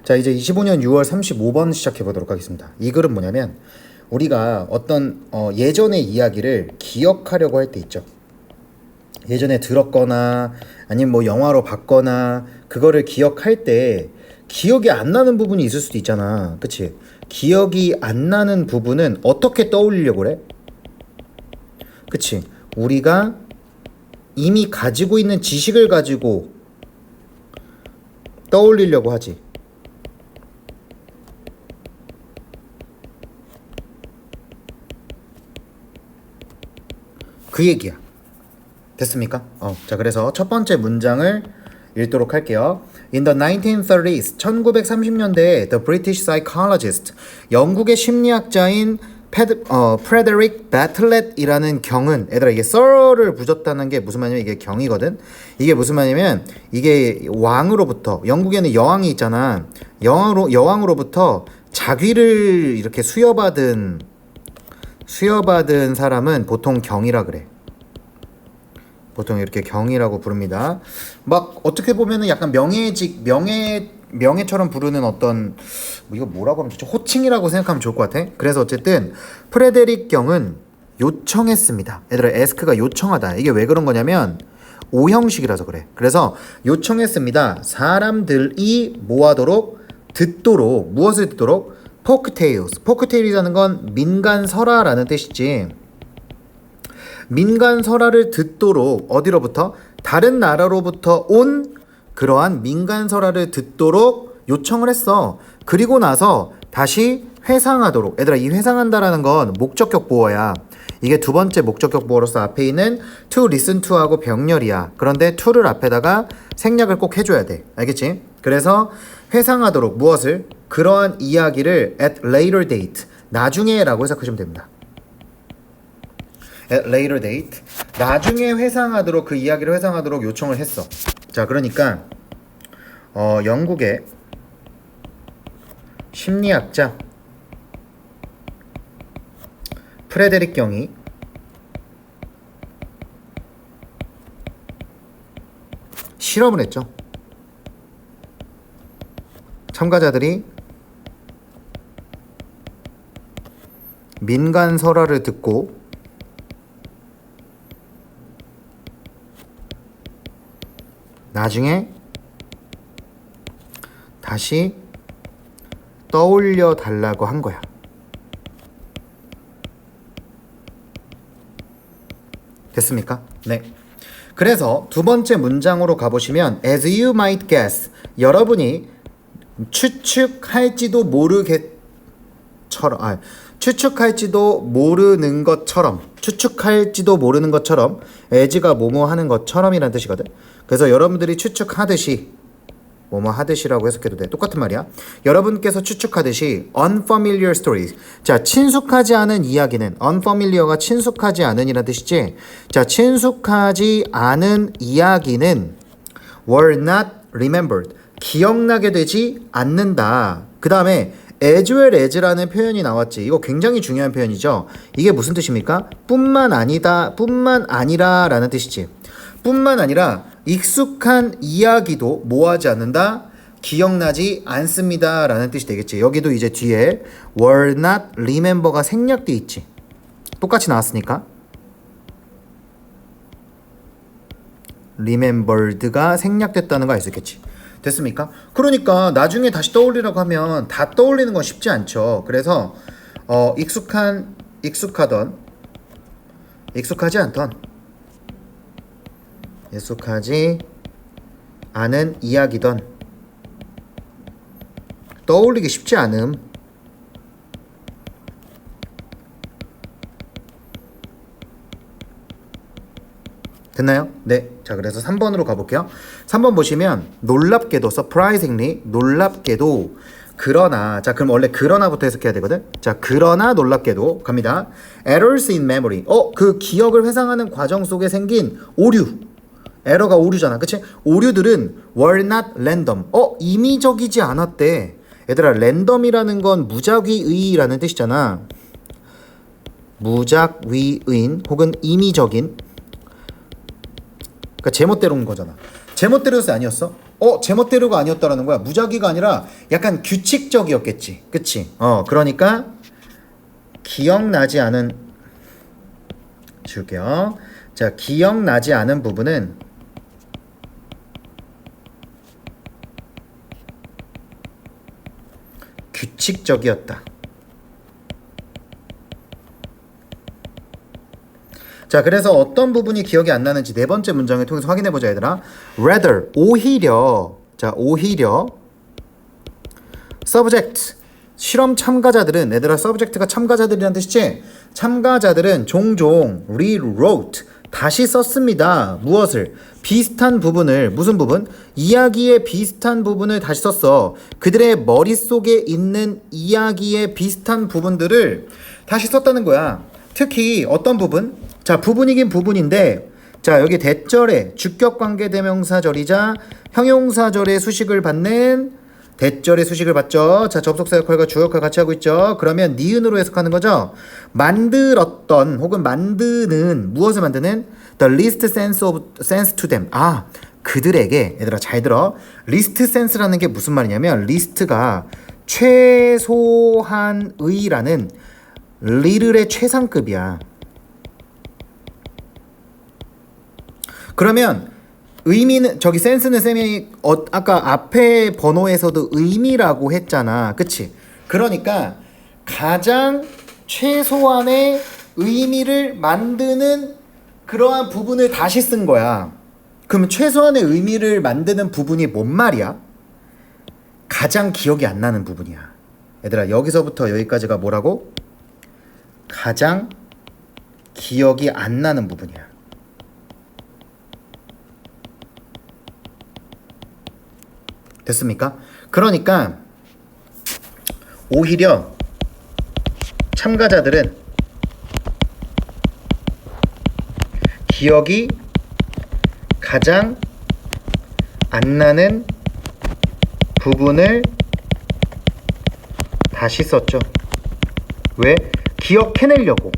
자, 이제 25년 6월 35번 시작해 보도록 하겠습니다. 이 글은 뭐냐면 우리가 어떤 예전의 이야기를 기억하려고 할 때 있죠. 예전에 들었거나 아니면 뭐 영화로 봤거나 그거를 기억할 때 기억이 안 나는 부분이 있을 수도 있잖아. 그치? 기억이 안 나는 부분은 어떻게 떠올리려고 그래? 그치? 우리가 이미 가지고 있는 지식을 가지고 떠올리려고 하지. 그 얘기야. 됐습니까? 자, 그래서 첫 번째 문장을 읽도록 할게요. In the 1930s, 1930년대에 the British psychologist, 영국의 심리학자인 프레데릭 배틀렛이라는 경은, 얘들아 이게 썰을 붙였다는 게 무슨 말이냐면 이게 경이거든. 이게 무슨 말이냐면 이게 왕으로부터, 영국에는 여왕이 있잖아. 여왕으로부터 자귀를 이렇게 수여받은 사람은 보통 경이라 그래. 보통 이렇게 경이라고 부릅니다. 막 어떻게 보면은 약간 명예처럼 부르는 어떤 이거 뭐라고 하면 좋죠? 호칭이라고 생각하면 좋을 것 같아. 그래서 어쨌든 프레데릭 경은 요청했습니다. 얘들아 에스크가 요청하다. 이게 왜 그런 거냐면 오형식이라서 그래. 그래서 요청했습니다. 사람들이 듣도록 무엇을 듣도록? 포크테일스. 포크테일이라는 건 민간설화라는 뜻이지. 민간설화를 듣도록 어디로부터? 다른 나라로부터 온 그러한 민간설화를 듣도록 요청을 했어. 그리고 나서 다시 회상하도록. 얘들아 이 회상한다라는 건 목적격 보어야. 이게 두 번째 목적격 보어로서 앞에 있는 to listen to하고 병렬이야. 그런데 to를 앞에다가 생략을 꼭 해줘야 돼. 알겠지? 그래서 회상하도록 무엇을? 그러한 이야기를 at later date. 나중에 라고 해석하시면 됩니다. at later date. 나중에 회상하도록 그 이야기를 회상하도록 요청을 했어. 자, 그러니까 영국의 심리학자 프레데릭 경이 실험을 했죠. 참가자들이 민간 설화를 듣고 나중에 다시 떠올려 달라고 한 거야. 됐습니까? 네. 그래서 두 번째 문장으로 가보시면 as you might guess, 여러분이 추측할지도 모르는 것처럼 as가 뭐뭐 하는 것처럼이라는 뜻이거든. 그래서 여러분들이 추측하듯이 뭐뭐 하듯이라고 해석해도 돼. 똑같은 말이야. 여러분께서 추측하듯이 unfamiliar stories. 자, 친숙하지 않은 이야기는 unfamiliar가 친숙하지 않은이라는 뜻이지. 자, 친숙하지 않은 이야기는 were not remembered. 기억나게 되지 않는다. 그 다음에 as well as라는 표현이 나왔지. 이거 굉장히 중요한 표현이죠. 이게 무슨 뜻입니까? 뿐만 아니라 라는 뜻이지. 뿐만 아니라 익숙한 이야기도 뭐하지 않는다? 기억나지 않습니다 라는 뜻이 되겠지. 여기도 이제 뒤에 were not remember가 생략돼 있지. 똑같이 나왔으니까 remembered가 생략됐다는 거 알 수 있겠지. 됐습니까? 그러니까 나중에 다시 떠올리라고 하면 다 떠올리는 건 쉽지 않죠. 그래서 익숙하지 않은 이야기던 떠올리기 쉽지 않음. 됐나요? 네. 자, 그래서 3번으로 가볼게요. 3번 보시면 놀랍게도 surprisingly 놀랍게도 그러나. 자, 그럼 원래 그러나부터 해석해야 되거든. 자, 그러나 놀랍게도 갑니다. errors in memory. 그 기억을 회상하는 과정 속에 생긴 오류. 에러가 오류잖아. 그치? 오류들은 were not random. 임의적이지 않았대. 얘들아, 랜덤이라는 건 무작위의라는 뜻이잖아. 무작위의인 혹은 임의적인. 그러니까 제멋대로 온 거잖아. 제멋대로서 아니었어? 제멋대로가 아니었다라는 거야. 무작위가 아니라 약간 규칙적이었겠지. 그치? 그러니까 기억나지 않은 줄게요. 자, 기억나지 않은 부분은 규칙적이었다. 자, 그래서 어떤 부분이 기억이 안 나는지 네 번째 문장을 통해서 확인해 보자, 얘들아. rather, 오히려. 자, 오히려 subject, 실험 참가자들은, 얘들아, subject가 참가자들이란 뜻이지? 참가자들은 종종 rewrote, 다시 썼습니다. 무엇을? 비슷한 부분을. 무슨 부분? 이야기의 비슷한 부분을 다시 썼어. 그들의 머릿속에 있는 이야기의 비슷한 부분들을 다시 썼다는 거야. 특히 어떤 부분? 자, 부분이긴 부분인데, 자, 여기 대절에 주격관계대명사절이자 형용사절의 수식을 받는 대절의 수식을 받죠. 자, 접속사 역할과 주 역할 같이 하고 있죠. 그러면 니은으로 해석하는 거죠. 만들었던 혹은 만드는, 무엇을 만드는? The least sense to them. 그들에게, 얘들아 잘 들어. least sense라는 게 무슨 말이냐면 least가 최소한의라는 little의 최상급이야. 그러면 의미는, 저기 센스는 쌤이 아까 앞에 번호에서도 의미라고 했잖아. 그치? 그러니까 가장 최소한의 의미를 만드는 그러한 부분을 다시 쓴 거야. 그럼 최소한의 의미를 만드는 부분이 뭔 말이야? 가장 기억이 안 나는 부분이야. 얘들아, 여기서부터 여기까지가 뭐라고? 가장 기억이 안 나는 부분이야. 됐습니까? 그러니까 오히려 참가자들은 기억이 가장 안 나는 부분을 다시 썼죠. 왜? 기억해내려고.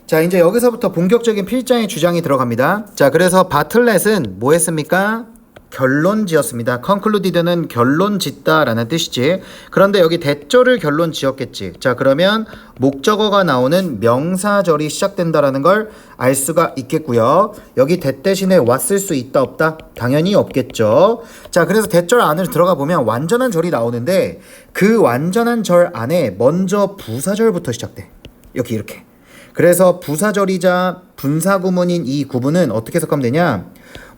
자, 이제 여기서부터 본격적인 필자의 주장이 들어갑니다. 자, 그래서 바틀렛은 뭐 했습니까? 결론 지었습니다. concluded는 결론 짓다라는 뜻이지. 그런데 여기 대절을 결론 지었겠지. 자, 그러면 목적어가 나오는 명사절이 시작된다라는 걸 알 수가 있겠고요. 여기 대 대신에 왔을 수 있다 없다? 당연히 없겠죠. 자, 그래서 대절 안을 들어가 보면 완전한 절이 나오는데 그 완전한 절 안에 먼저 부사절부터 시작돼. 여기 이렇게. 그래서 부사절이자 분사구문인 이 구문은 어떻게 해석하면 되냐?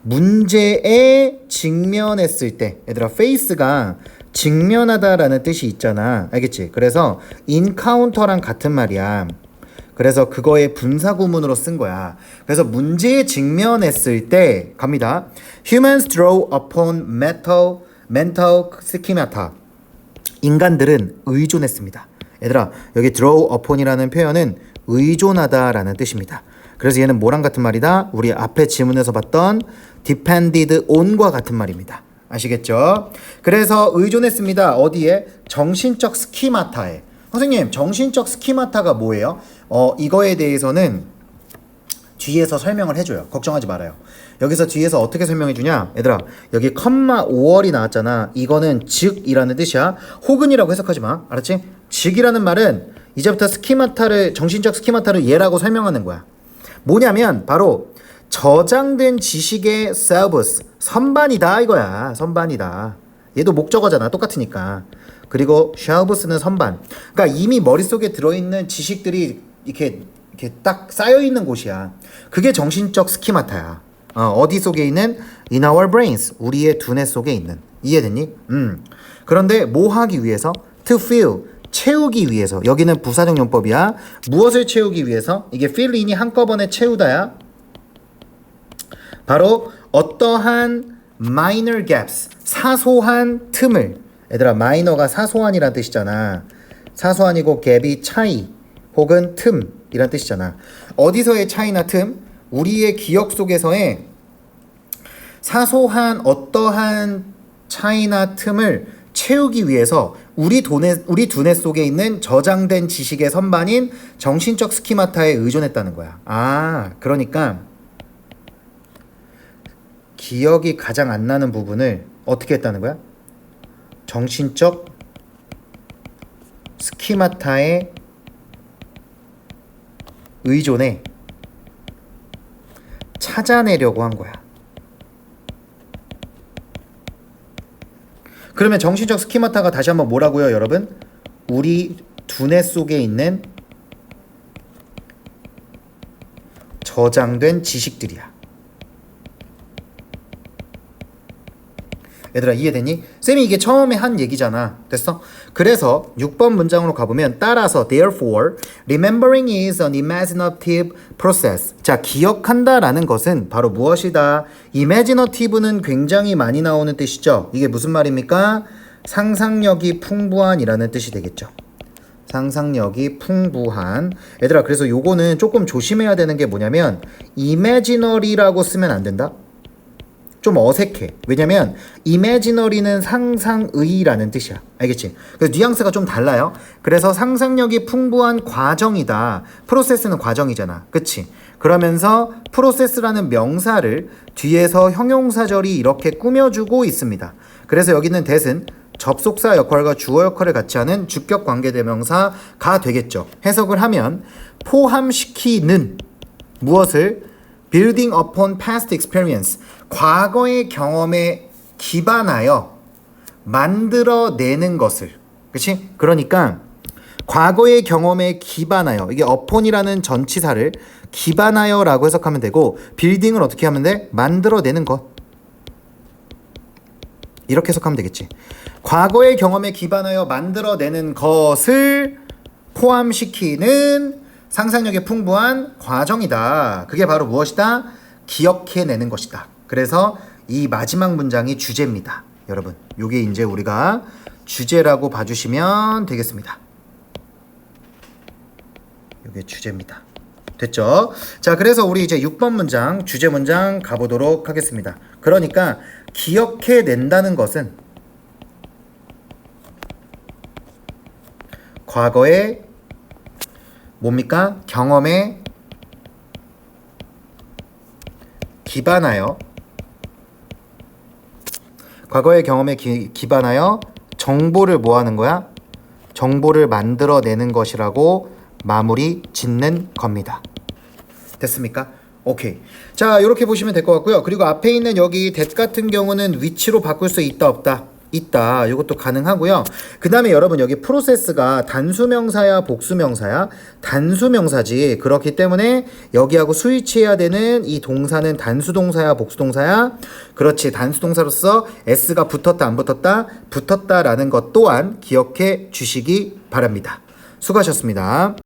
문제에 직면했을 때, 얘들아, face가 직면하다라는 뜻이 있잖아. 알겠지? 그래서 encounter랑 같은 말이야. 그래서 그거의 분사구문으로 쓴 거야. 그래서 문제에 직면했을 때 갑니다. Humans draw upon mental schemata. 인간들은 의존했습니다. 얘들아, 여기 draw upon이라는 표현은 의존하다라는 뜻입니다. 그래서 얘는 뭐랑 같은 말이다? 우리 앞에 지문에서 봤던 depended on과 같은 말입니다. 아시겠죠? 그래서 의존했습니다. 어디에? 정신적 스키마타에. 선생님, 정신적 스키마타가 뭐예요? 이거에 대해서는 뒤에서 설명을 해줘요. 걱정하지 말아요. 여기서 뒤에서 어떻게 설명해 주냐? 얘들아, 여기 컴마 5월이 나왔잖아. 이거는 즉이라는 뜻이야. 혹은이라고 해석하지 마. 알았지? 즉이라는 말은 이제부터 스키마타를, 정신적 스키마타를 얘라고 설명하는 거야. 뭐냐면 바로 저장된 지식의 셀버스, 선반이다 이거야. 선반이다. 얘도 목적어잖아. 똑같으니까. 그리고 쉘브스는 선반. 그러니까 이미 머릿속에 들어있는 지식들이 이렇게 딱 쌓여있는 곳이야. 그게 정신적 스키마타야. 어디 속에 있는? In our brains. 우리의 두뇌 속에 있는. 이해됐니? 그런데 뭐 하기 위해서? To fill. 채우기 위해서. 여기는 부사적 용법이야. 무엇을 채우기 위해서? 이게 fill in이 한꺼번에 채우다야. 바로 어떠한 minor gaps, 사소한 틈을. 얘들아, minor가 사소한이란 뜻이잖아. 사소한이고 gap이 차이 혹은 틈이란 뜻이잖아. 어디서의 차이나 틈? 우리의 기억 속에서의 사소한 어떠한 차이나 틈을 채우기 위해서 우리 두뇌 속에 있는 저장된 지식의 선반인 정신적 스키마타에 의존했다는 거야. 그러니까 기억이 가장 안 나는 부분을 어떻게 했다는 거야? 정신적 스키마타에 의존해 찾아내려고 한 거야. 그러면 정신적 스키마타가 다시 한번 뭐라고요, 여러분? 우리 두뇌 속에 있는 저장된 지식들이야. 얘들아 이해되니? 쌤이 이게 처음에 한 얘기잖아. 됐어? 그래서 6번 문장으로 가보면 따라서 therefore remembering is an imaginative process. 자, 기억한다라는 것은 바로 무엇이다? imaginative는 굉장히 많이 나오는 뜻이죠. 이게 무슨 말입니까? 상상력이 풍부한이라는 뜻이 되겠죠. 상상력이 풍부한. 얘들아 그래서 요거는 조금 조심해야 되는 게 뭐냐면 imaginary라고 쓰면 안 된다. 좀 어색해. 왜냐면 imaginary는 상상의라는 뜻이야. 알겠지? 그래서 뉘앙스가 좀 달라요. 그래서 상상력이 풍부한 과정이다. 프로세스는 과정이잖아. 그치? 그러면서 프로세스라는 명사를 뒤에서 형용사절이 이렇게 꾸며주고 있습니다. 그래서 여기는 that은 접속사 역할과 주어 역할을 같이 하는 주격 관계대명사가 되겠죠. 해석을 하면 포함시키는 무엇을? Building upon past experience. 과거의 경험에 기반하여 만들어내는 것을. 그치? 그러니까 과거의 경험에 기반하여, 이게 upon이라는 전치사를 기반하여 라고 해석하면 되고 building을 어떻게 하면 돼? 만들어내는 것. 이렇게 해석하면 되겠지. 과거의 경험에 기반하여 만들어내는 것을 포함시키는 상상력이 풍부한 과정이다. 그게 바로 무엇이다? 기억해내는 것이다. 그래서 이 마지막 문장이 주제입니다. 여러분, 요게 이제 우리가 주제라고 봐주시면 되겠습니다. 요게 주제입니다. 됐죠? 자, 그래서 우리 이제 6번 문장, 주제 문장 가보도록 하겠습니다. 그러니까 기억해낸다는 것은 과거의 뭡니까? 경험에 기반하여 과거의 경험에 기반하여 정보를 뭐 하는 거야? 정보를 만들어내는 것이라고 마무리 짓는 겁니다. 됐습니까? 오케이. 자, 이렇게 보시면 될 것 같고요. 그리고 앞에 있는 여기 that 같은 경우는 위치로 바꿀 수 있다 없다? 있다. 이것도 가능하고요. 그 다음에 여러분 여기 프로세스가 단수명사야 복수명사야? 단수명사지. 그렇기 때문에 여기하고 스위치해야 되는 이 동사는 단수동사야 복수동사야? 그렇지. 단수동사로서 s가 붙었다 안 붙었다? 붙었다라는 것 또한 기억해 주시기 바랍니다. 수고하셨습니다.